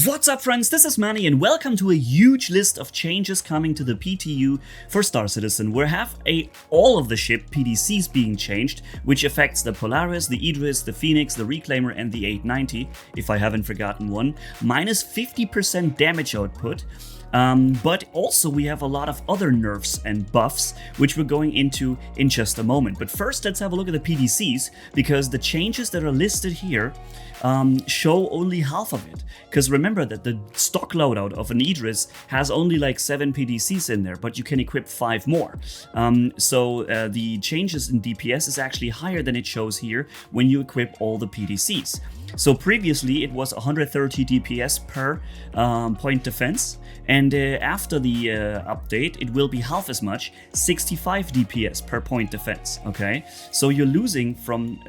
What's up, friends? This is Manni, and welcome to a huge list of changes coming to the PTU for Star Citizen. We have all of the ship PDCs being changed, which affects the Polaris, the Idris, the Phoenix, the Reclaimer, and the 890, if I haven't forgotten one, minus 50% damage output. But also we have a lot of other nerfs and buffs, which we're going into in just a moment. But first, let's have a look at the PDCs, because the changes that are listed here show only half of it. Because remember that the stock loadout of an Idris has only like 7 PDCs in there, but you can equip 5 more. So the changes in DPS is actually higher than it shows here when you equip all the PDCs. So previously it was 130 DPS per point defense, and after the update it will be half as much, 65 DPS per point defense. Okay, so you're losing from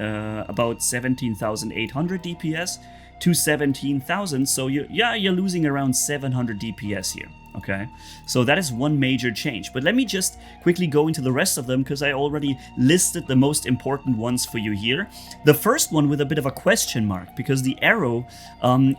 about 17,800 DPS to 17,000, so you're losing around 700 DPS here. Okay, so that is one major change. But let me just quickly go into the rest of them, because I already listed the most important ones for you here. The first one with a bit of a question mark, because the arrow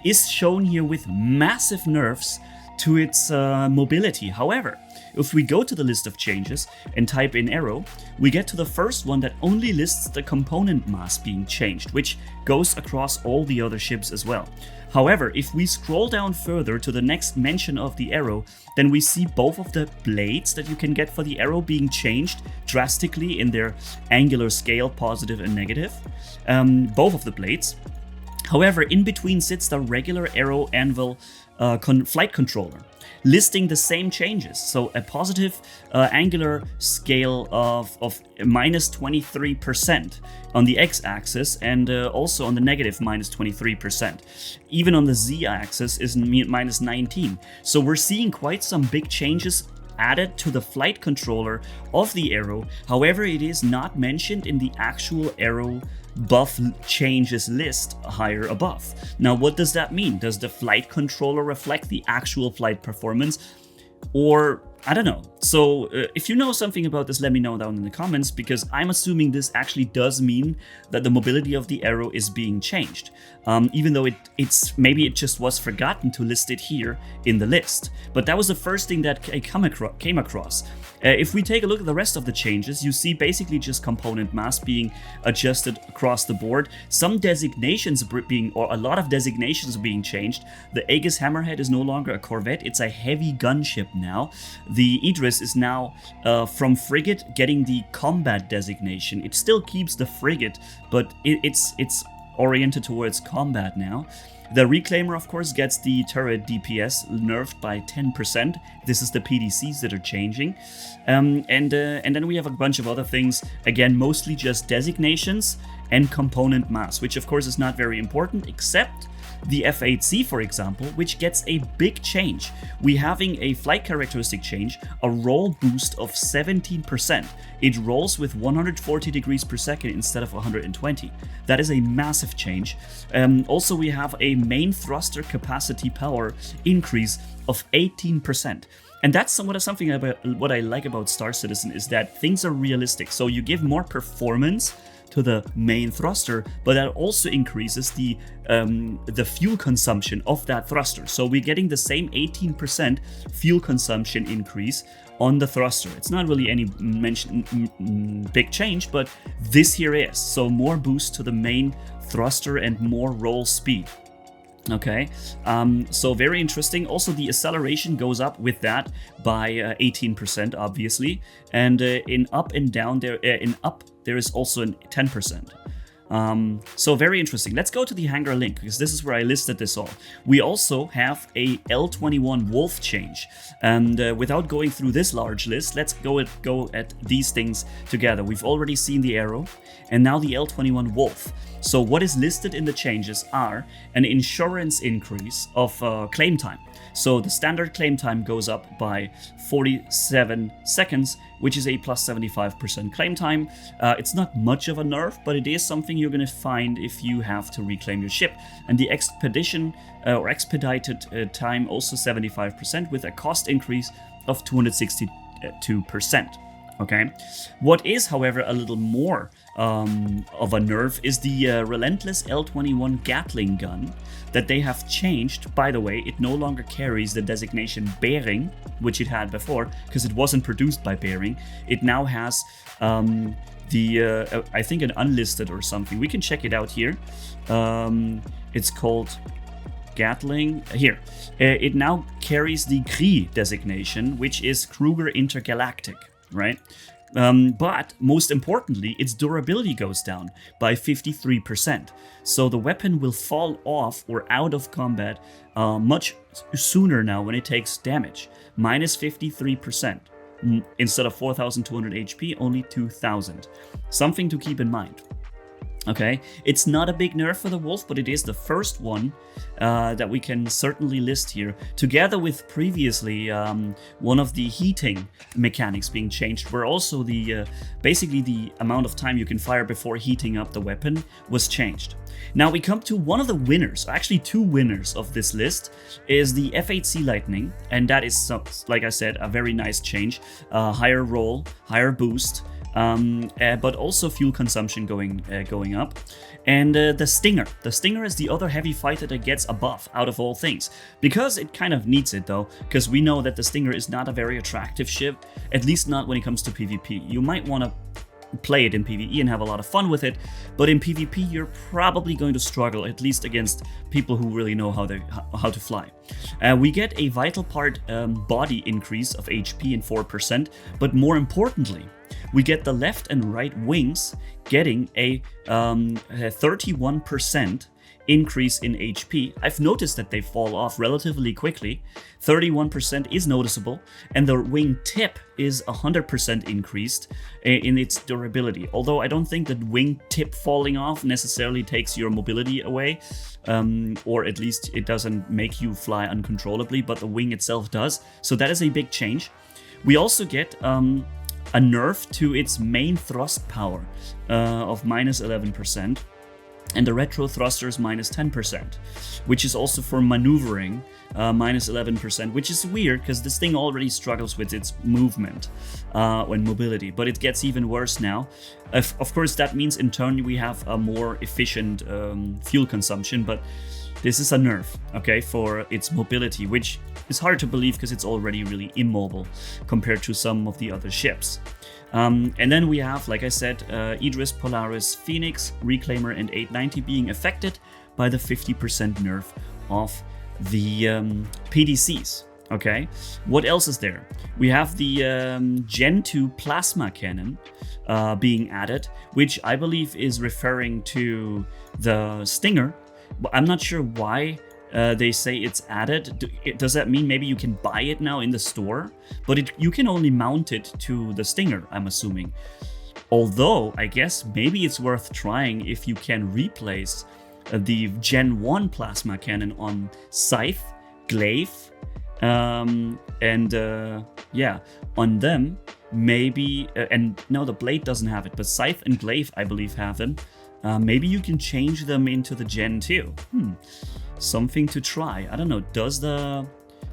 is shown here with massive nerfs to its mobility. However, if we go to the list of changes and type in arrow, we get to the first one that only lists the component mass being changed, which goes across all the other ships as well. However, if we scroll down further to the next mention of the arrow, then we see both of the blades that you can get for the arrow being changed drastically in their angular scale, positive and negative. Both of the blades. However, in between sits the regular arrow anvil flight controller, listing the same changes. So a positive angular scale of minus 23% on the x-axis, and also on the negative minus 23%. Even on the z-axis is minus 19. So we're seeing quite some big changes added to the flight controller of the arrow. However, it is not mentioned in the actual arrow buff changes list higher above. Now, what does that mean? Does the flight controller reflect the actual flight performance? Or I don't know. So if you know something about this, let me know down in the comments, because I'm assuming this actually does mean that the mobility of the arrow is being changed, even though maybe it just was forgotten to list it here in the list. But that was the first thing that I came across. If we take a look at the rest of the changes, you see basically just component mass being adjusted across the board. Some designations or a lot of designations being changed. The Aegis Hammerhead is no longer a corvette, it's a heavy gunship now. The Idris is now from frigate getting the combat designation. It still keeps the frigate, but it's oriented towards combat now. The Reclaimer, of course, gets the turret DPS nerfed by 10%. This is the PDCs that are changing. And then we have a bunch of other things, again, mostly just designations and component mass, which of course is not very important, except the F8C, for example, which gets a big change. We're having a flight characteristic change, a roll boost of 17%. It rolls with 140 degrees per second instead of 120. That is a massive change. Also, we have a main thruster capacity power increase of 18%. And that's something about what I like about Star Citizen, is that things are realistic. So you give more performance to the main thruster, but that also increases the fuel consumption of that thruster. So we're getting the same 18% fuel consumption increase on the thruster. It's not really any big change, but this here is. So more boost to the main thruster and more roll speed. Okay, so very interesting. Also, the acceleration goes up with that by 18%, obviously, and in up and down there is also 10%. So very interesting. Let's go to the hangar link, because this is where I listed this all. We also have a L21 Wolf change, and without going through this large list, let's go at these things together. We've already seen the arrow, and now the L21 Wolf. So what is listed in the changes are an insurance increase of claim time. So the standard claim time goes up by 47 seconds, which is a plus 75% claim time. It's not much of a nerf, but it is something you're going to find if you have to reclaim your ship. And the expedited time also 75%, with a cost increase of 262%. Okay. What is, however, a little more of a nerf is the Relentless L21 Gatling gun that they have changed. By the way, it no longer carries the designation Bearing, which it had before, because it wasn't produced by Bearing. It now has I think an unlisted or something. We can check it out here. It's called Gatling. Here. It now carries the Cree designation, which is Kruger Intergalactic, right? But most importantly, its durability goes down by 53%. So the weapon will fall off or out of combat much sooner now when it takes damage. Minus 53%. Instead of 4,200 HP, only 2,000. Something to keep in mind. Okay, it's not a big nerf for the Wolf, but it is the first one that we can certainly list here, together with previously one of the heating mechanics being changed, where also the basically the amount of time you can fire before heating up the weapon was changed. Now we come to one of the winners, actually two winners of this list, is the F8C Lightning, and that is, like I said, a very nice change, higher roll, higher boost. But also fuel consumption going up. And the Stinger. The Stinger is the other heavy fighter that gets a buff out of all things. Because it kind of needs it though, because we know that the Stinger is not a very attractive ship, at least not when it comes to PvP. You might want to play it in PvE and have a lot of fun with it, but in PvP you're probably going to struggle, at least against people who really know how to fly. We get a vital part body increase of HP in 4%, but more importantly, we get the left and right wings getting a 31% increase in HP. I've noticed that they fall off relatively quickly. 31% is noticeable, and the wing tip is 100% increased in its durability. Although I don't think that wing tip falling off necessarily takes your mobility away, or at least it doesn't make you fly uncontrollably, but the wing itself does. So that is a big change. We also get a nerf to its main thrust power of minus 11%. And the retro thrusters minus 10%, which is also for maneuvering minus 11%, which is weird because this thing already struggles with its movement and mobility, but it gets even worse now. Of course, that means in turn we have a more efficient fuel consumption, but this is a nerf, okay, for its mobility, which is hard to believe because it's already really immobile compared to some of the other ships. And then we have, like I said, Idris, Polaris, Phoenix, Reclaimer, and 890 being affected by the 50% nerf of the PDCs. Okay, what else is there? We have the Gen 2 plasma cannon being added, which I believe is referring to the Stinger, but I'm not sure why. They say it's added. Does that mean maybe you can buy it now in the store? But you can only mount it to the Stinger, I'm assuming. Although, I guess maybe it's worth trying if you can replace the Gen 1 plasma cannon on Scythe, Glaive, yeah, on them, maybe, and no, the Blade doesn't have it, but Scythe and Glaive, I believe, have them. Maybe you can change them into the Gen 2. Something to try. I don't know,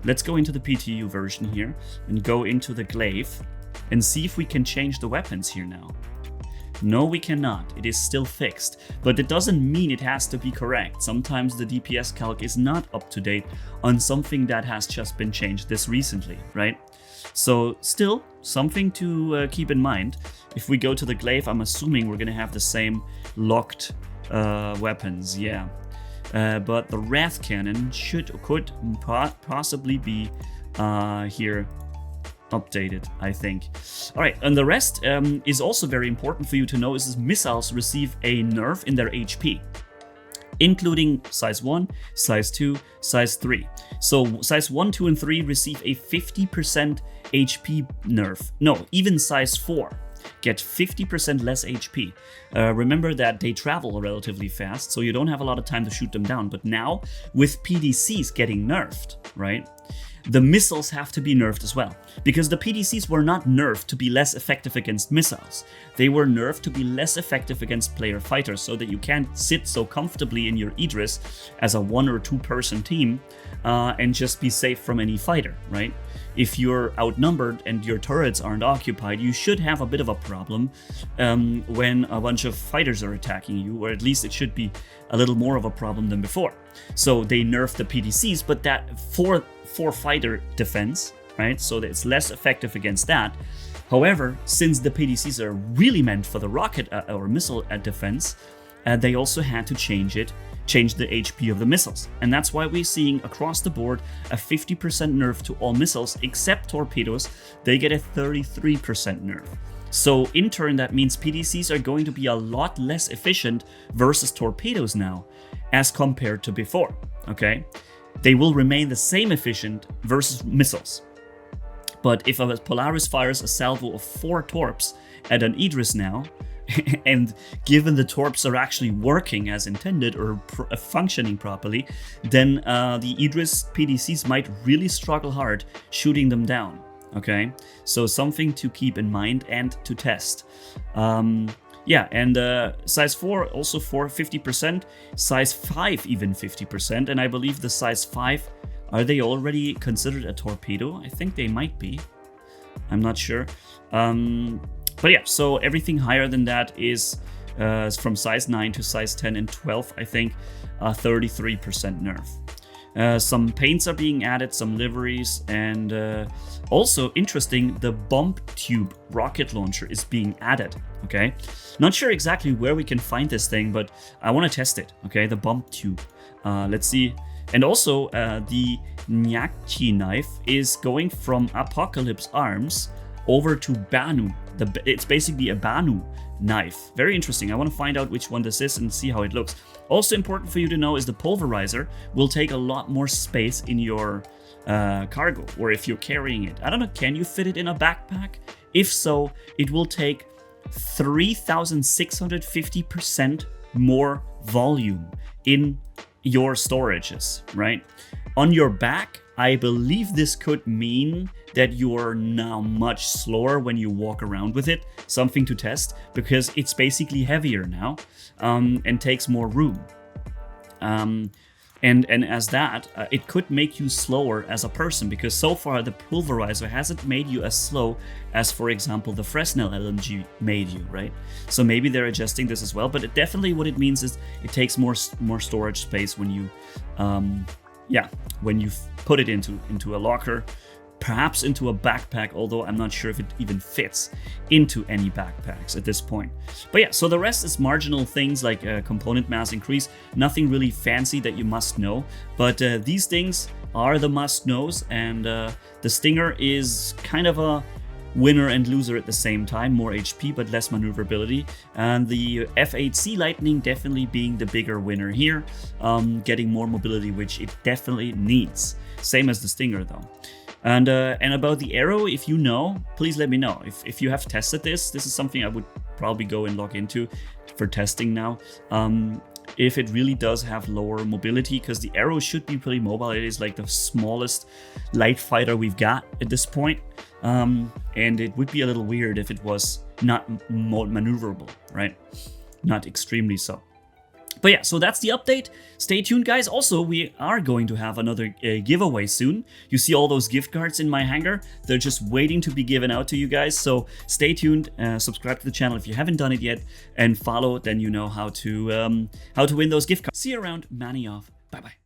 let's go into the PTU version here and go into the Glaive and see if we can change the weapons here now. No, we cannot. It is still fixed, but it doesn't mean it has to be correct. Sometimes the DPS calc is not up to date on something that has just been changed this recently, right? So still something to keep in mind. If we go to the Glaive, I'm assuming we're gonna have the same locked weapons, yeah. But the Wrath Cannon could possibly be here updated, I think. All right, and the rest is also very important for you to know is missiles receive a nerf in their HP, including size 1, size 2, size 3. So size 1, 2, and 3 receive a 50% HP nerf. No, even size 4 get 50% less HP. Remember that they travel relatively fast, so you don't have a lot of time to shoot them down. But now, with PDCs getting nerfed, right? the missiles have to be nerfed as well. Because the PDCs were not nerfed to be less effective against missiles. They were nerfed to be less effective against player fighters, so that you can't sit so comfortably in your Idris as a 1 or 2 person team and just be safe from any fighter, right? If you're outnumbered and your turrets aren't occupied, you should have a bit of a problem when a bunch of fighters are attacking you, or at least it should be a little more of a problem than before. So they nerfed the PDCs, but that for fighter defense, right? So that it's less effective against that. However, since the PDCs are really meant for the rocket or missile defense, they also had to change the HP of the missiles. And that's why we're seeing across the board a 50% nerf to all missiles, except torpedoes. They get a 33% nerf. So in turn, that means PDCs are going to be a lot less efficient versus torpedoes now, as compared to before, okay? They will remain the same efficient versus missiles. But if a Polaris fires a salvo of 4 torps at an Idris now, and given the torps are actually working as intended or functioning properly, then the Idris PDCs might really struggle hard shooting them down. Okay, so something to keep in mind and to test. Yeah, and size 4 also for 50%, size 5 even 50%, and I believe the size 5, are they already considered a torpedo? I think they might be. I'm not sure. But yeah, so everything higher than that is from size 9 to size 10 and 12, I think, 33% nerf. Some paints are being added, some liveries, and also interesting, the bomb tube rocket launcher is being added, okay? Not sure exactly where we can find this thing, but I want to test it, okay? The bomb tube. Let's see. And also, the Nyakchi knife is going from Apocalypse Arms over to Banu. It's basically a Banu knife. Very interesting. I want to find out which one this is and see how it looks. Also important for you to know is the pulverizer will take a lot more space in your cargo, or if you're carrying it. I don't know, can you fit it in a backpack? If so, it will take 3,650% more volume in your storages, right? On your back, I believe this could mean that you are now much slower when you walk around with it. Something to test, because it's basically heavier now and takes more room. And as that, it could make you slower as a person, because so far the pulverizer hasn't made you as slow as, for example, the Fresnel LMG made you, right? So maybe they're adjusting this as well, but definitely what it means is it takes more storage space when you, when you put it into a locker, perhaps into a backpack, although I'm not sure if it even fits into any backpacks at this point. But yeah, so the rest is marginal things like component mass increase, nothing really fancy that you must know, but these things are the must-knows, and the Stinger is kind of a winner and loser at the same time, more HP but less maneuverability, and the F8C Lightning definitely being the bigger winner here, getting more mobility, which it definitely needs. Same as the Stinger though. And about the arrow, if you know, please let me know. If you have tested this is something I would probably go and log into for testing now. If it really does have lower mobility, because the arrow should be pretty mobile. It is like the smallest light fighter we've got at this point. And it would be a little weird if it was not more maneuverable, right? Not extremely so. But yeah, so that's the update. Stay tuned, guys. Also, we are going to have another giveaway soon. You see all those gift cards in my hangar? They're just waiting to be given out to you guys. So stay tuned, subscribe to the channel if you haven't done it yet, and follow, then you know how to win those gift cards. See you around. Manni off. Bye-bye.